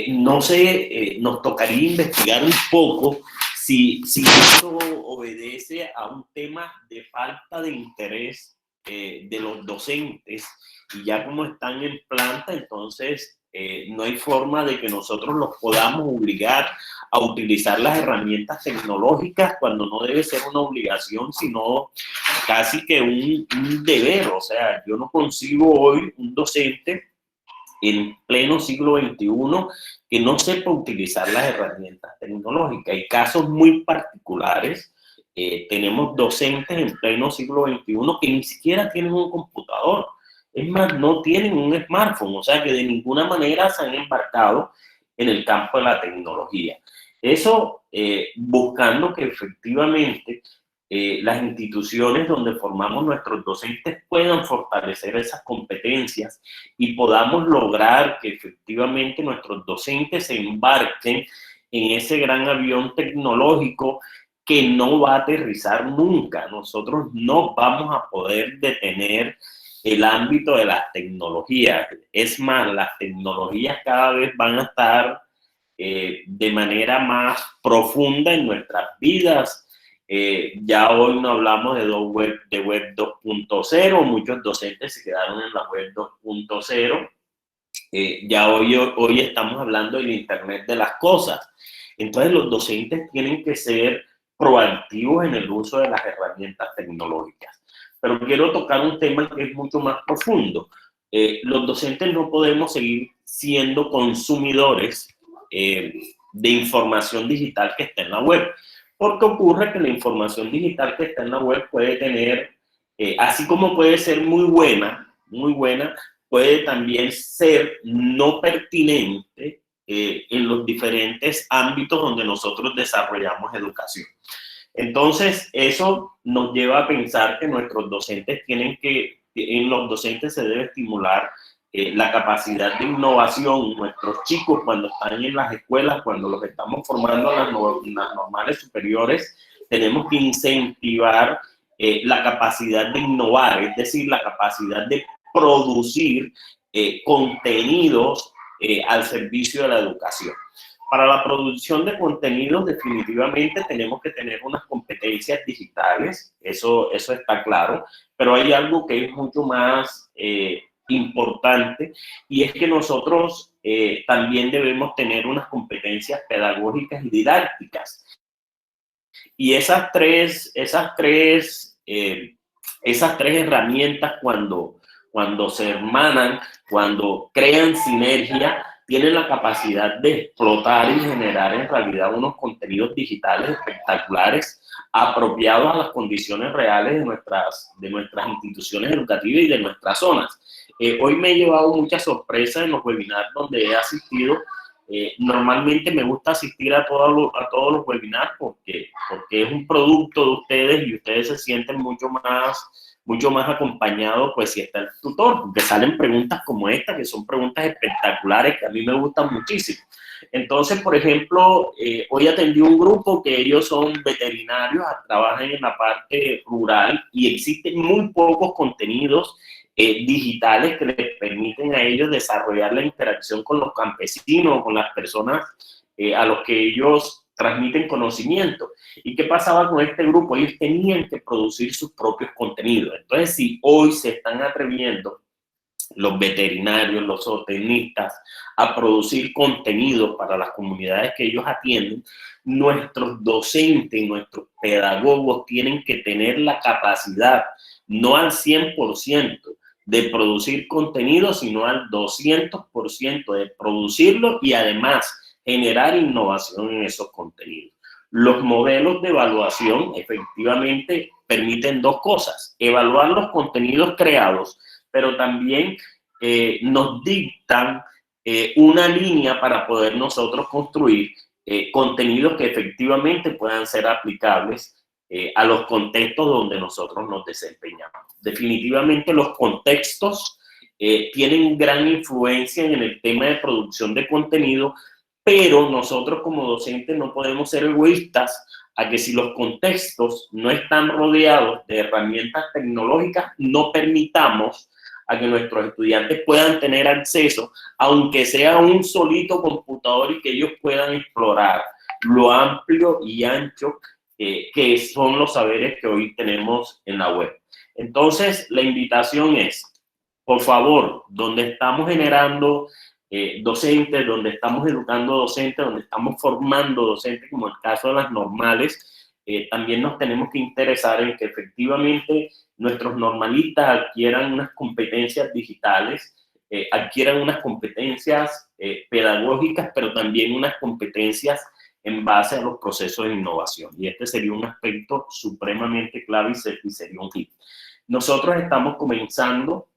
No sé, nos tocaría investigar un poco si esto obedece a un tema de falta de interés de los docentes, y ya como están en planta, entonces no hay forma de que nosotros los podamos obligar a utilizar las herramientas tecnológicas cuando no debe ser una obligación, sino casi que un deber. O sea, yo no concibo hoy un docente en pleno siglo XXI que no sepa utilizar las herramientas tecnológicas. Hay casos muy particulares. Tenemos docentes en pleno siglo XXI que ni siquiera tienen un computador. Es más, no tienen un smartphone, o sea que de ninguna manera se han embarcado en el campo de la tecnología. Eso buscando que efectivamente las instituciones donde formamos nuestros docentes puedan fortalecer esas competencias y podamos lograr que efectivamente nuestros docentes se embarquen en ese gran avión tecnológico que no va a aterrizar nunca. Nosotros no vamos a poder detener el ámbito de las tecnologías. Es más, las tecnologías cada vez van a estar de manera más profunda en nuestras vidas. Ya hoy no hablamos de web 2.0, muchos docentes se quedaron en la web 2.0. Ya hoy estamos hablando del Internet de las cosas. Entonces los docentes tienen que ser proactivos en el uso de las herramientas tecnológicas. Pero quiero tocar un tema que es mucho más profundo. Los docentes no podemos seguir siendo consumidores de información digital que está en la web, porque ocurre que la información digital que está en la web puede tener, así como puede ser muy buena, puede también ser no pertinente en los diferentes ámbitos donde nosotros desarrollamos educación. Entonces, eso nos lleva a pensar que nuestros docentes en los docentes se debe estimular la capacidad de innovación. Nuestros chicos, cuando están en las escuelas, cuando los estamos formando en las normales superiores, tenemos que incentivar la capacidad de innovar, es decir, la capacidad de producir contenidos al servicio de la educación. Para la producción de contenidos definitivamente tenemos que tener unas competencias digitales, eso está claro, pero hay algo que es mucho más importante, y es que nosotros también debemos tener unas competencias pedagógicas y didácticas. Y esas tres herramientas cuando se hermanan, cuando crean sinergia, tienen la capacidad de explotar y generar en realidad unos contenidos digitales espectaculares apropiados a las condiciones reales de nuestras instituciones educativas y de nuestras zonas. Hoy me he llevado muchas sorpresas en los webinars donde he asistido. Normalmente me gusta asistir a todos los webinars porque es un producto de ustedes y ustedes se sienten mucho más acompañado, pues si está el tutor, porque salen preguntas como esta, que son preguntas espectaculares que a mí me gustan muchísimo. Entonces, por ejemplo, hoy atendí un grupo que ellos son veterinarios, trabajan en la parte rural y existen muy pocos contenidos digitales que les permiten a ellos desarrollar la interacción con los campesinos, con las personas a los que ellos transmiten conocimiento. ¿Y qué pasaba con este grupo? Ellos tenían que producir sus propios contenidos. Entonces, si hoy se están atreviendo los veterinarios, los zootecnistas, a producir contenido para las comunidades que ellos atienden, nuestros docentes, nuestros pedagogos tienen que tener la capacidad, no al 100%, de producir contenido, sino al 200% de producirlo y además generar innovación en esos contenidos. Los modelos de evaluación efectivamente permiten dos cosas: evaluar los contenidos creados, pero también nos dictan una línea para poder nosotros construir contenidos que efectivamente puedan ser aplicables a los contextos donde nosotros nos desempeñamos. Definitivamente los contextos tienen gran influencia en el tema de producción de contenido, pero nosotros como docentes no podemos ser egoístas a que si los contextos no están rodeados de herramientas tecnológicas, no permitamos a que nuestros estudiantes puedan tener acceso, aunque sea un solito computador, y que ellos puedan explorar lo amplio y ancho que son los saberes que hoy tenemos en la web. Entonces, la invitación es, por favor, donde estamos generando docentes, donde estamos educando docentes, donde estamos formando docentes, como el caso de las normales, también nos tenemos que interesar en que efectivamente nuestros normalistas adquieran unas competencias digitales, adquieran unas competencias pedagógicas, pero también unas competencias en base a los procesos de innovación. Y este sería un aspecto supremamente clave y sería un hit. Nosotros estamos comenzando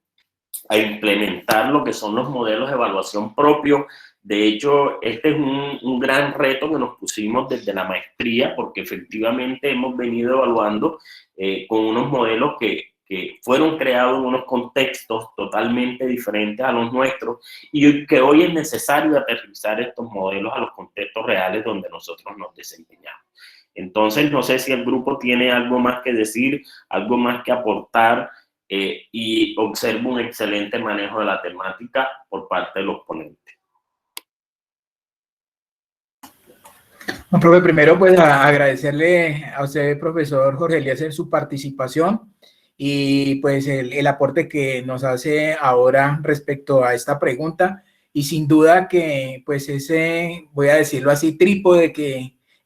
a implementar lo que son los modelos de evaluación propios. De hecho, este es un gran reto que nos pusimos desde la maestría, porque efectivamente hemos venido evaluando con unos modelos que fueron creados en unos contextos totalmente diferentes a los nuestros, y que hoy es necesario aterrizar estos modelos a los contextos reales donde nosotros nos desempeñamos. Entonces, no sé si el grupo tiene algo más que decir, algo más que aportar, y observo un excelente manejo de la temática por parte de los ponentes. Bueno, profe, primero pues agradecerle a usted, profesor Jorge Eliezer, su participación y pues el aporte que nos hace ahora respecto a esta pregunta, y sin duda que pues ese, voy a decirlo así, trípode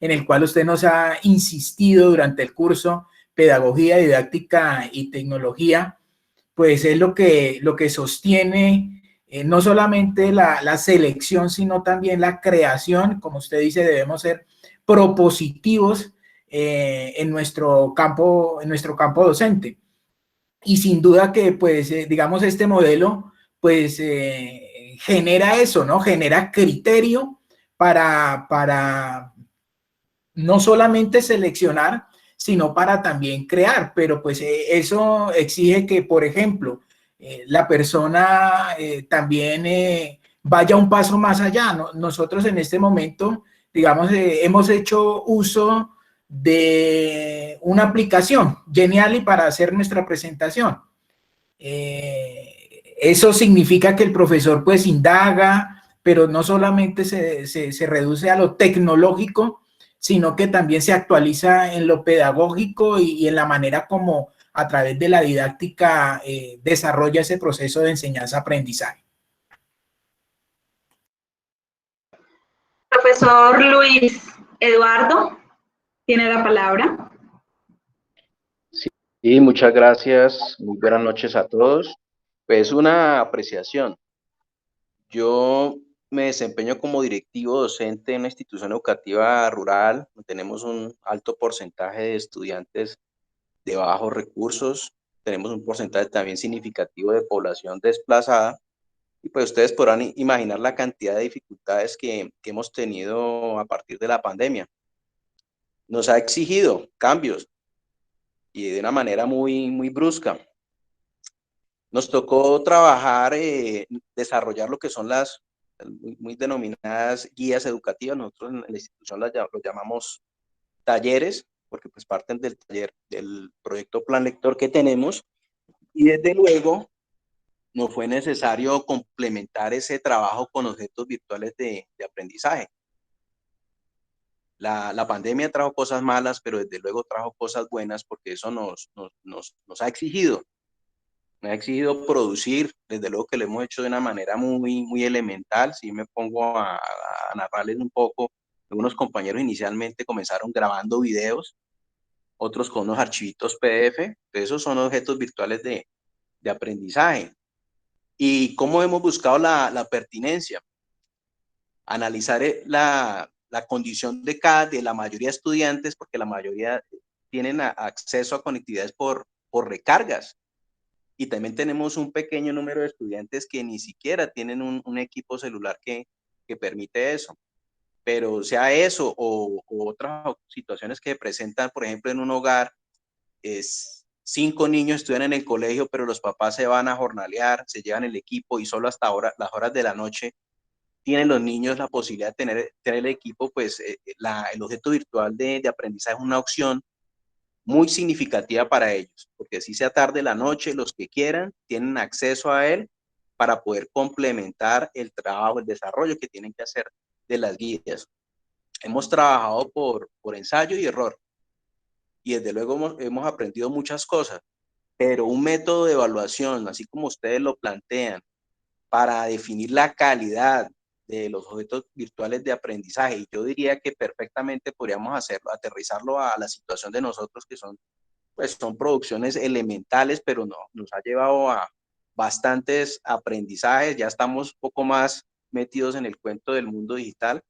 en el cual usted nos ha insistido durante el curso, pedagogía, didáctica y tecnología, pues es lo que sostiene no solamente la selección, sino también la creación. Como usted dice, debemos ser propositivos en nuestro campo docente. Y sin duda que, pues, digamos, este modelo, pues, genera eso, ¿no? Genera criterio para no solamente seleccionar, sino para también crear, pero pues eso exige que, por ejemplo, la persona también vaya un paso más allá, ¿no? Nosotros en este momento, digamos, hemos hecho uso de una aplicación, Genially, para hacer nuestra presentación. Eso significa que el profesor pues indaga, pero no solamente se reduce a lo tecnológico, sino que también se actualiza en lo pedagógico y en la manera como a través de la didáctica desarrolla ese proceso de enseñanza-aprendizaje. Profesor Luis Eduardo, tiene la palabra. Sí, muchas gracias. Muy buenas noches a todos. Pues una apreciación. Yo me desempeño como directivo docente en una institución educativa rural. Tenemos un alto porcentaje de estudiantes de bajos recursos. Tenemos un porcentaje también significativo de población desplazada. Y pues ustedes podrán imaginar la cantidad de dificultades que hemos tenido a partir de la pandemia. Nos ha exigido cambios y de una manera muy brusca. Nos tocó trabajar, desarrollar lo que son las muy denominadas guías educativas. Nosotros en la institución lo llamamos talleres, porque pues parten del taller, del proyecto Plan Lector que tenemos, y desde luego nos fue necesario complementar ese trabajo con objetos virtuales de aprendizaje. La pandemia trajo cosas malas, pero desde luego trajo cosas buenas, porque eso nos ha exigido me ha exigido producir, desde luego que lo hemos hecho de una manera muy elemental. Si me pongo a narrarles un poco, algunos compañeros inicialmente comenzaron grabando videos, otros con unos archivitos PDF, esos son objetos virtuales de aprendizaje. ¿Y cómo hemos buscado la pertinencia? Analizar la condición de la mayoría de estudiantes, porque la mayoría tienen acceso a conectividades por recargas. Y también tenemos un pequeño número de estudiantes que ni siquiera tienen un equipo celular que permite eso. Pero sea eso o otras situaciones que se presentan, por ejemplo, en un hogar, 5 niños estudian en el colegio, pero los papás se van a jornalear, se llevan el equipo y solo hasta las horas de la noche tienen los niños la posibilidad de tener el equipo, pues el objeto virtual de aprendizaje es una opción muy significativa para ellos, porque si sea tarde la noche, los que quieran tienen acceso a él para poder complementar el trabajo, el desarrollo que tienen que hacer de las guías. Hemos trabajado por ensayo y error, y desde luego hemos aprendido muchas cosas, pero un método de evaluación, así como ustedes lo plantean, para definir la calidad de los objetos virtuales de aprendizaje, y yo diría que perfectamente podríamos hacerlo, aterrizarlo a la situación de nosotros, que son producciones elementales, pero nos ha llevado a bastantes aprendizajes. Ya estamos un poco más metidos en el cuento del mundo digital.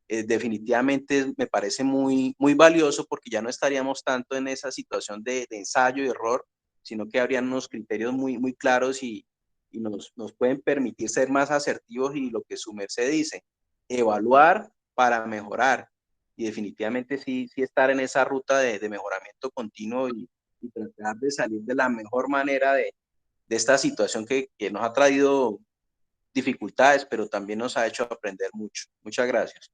Definitivamente me parece muy valioso, porque ya no estaríamos tanto en esa situación de ensayo y error, sino que habrían unos criterios muy claros y nos pueden permitir ser más asertivos, y lo que su merced dice, evaluar para mejorar, y definitivamente sí estar en esa ruta de mejoramiento continuo y tratar de salir de la mejor manera de esta situación que nos ha traído dificultades, pero también nos ha hecho aprender mucho. Muchas gracias.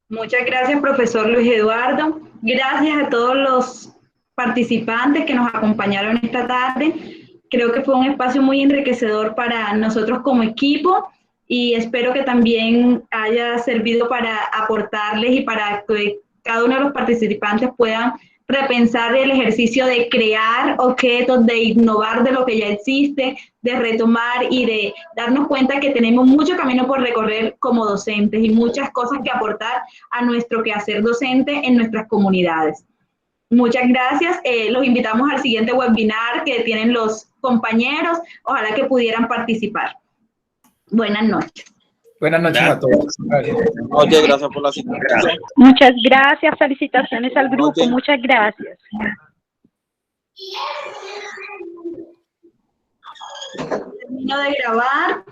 Muchas gracias, profesor Luis Eduardo. Gracias a todos los participantes que nos acompañaron esta tarde. Creo que fue un espacio muy enriquecedor para nosotros como equipo, y espero que también haya servido para aportarles y para que cada uno de los participantes puedan repensar el ejercicio de crear objetos, de innovar de lo que ya existe, de retomar y de darnos cuenta que tenemos mucho camino por recorrer como docentes y muchas cosas que aportar a nuestro quehacer docente en nuestras comunidades. Muchas gracias. Los invitamos al siguiente webinar que tienen los compañeros. Ojalá que pudieran participar. Buenas noches. Buenas noches a todos. Gracias. Oye, gracias por la invitación. Muchas gracias, felicitaciones al grupo, muchas gracias. Termino de grabar.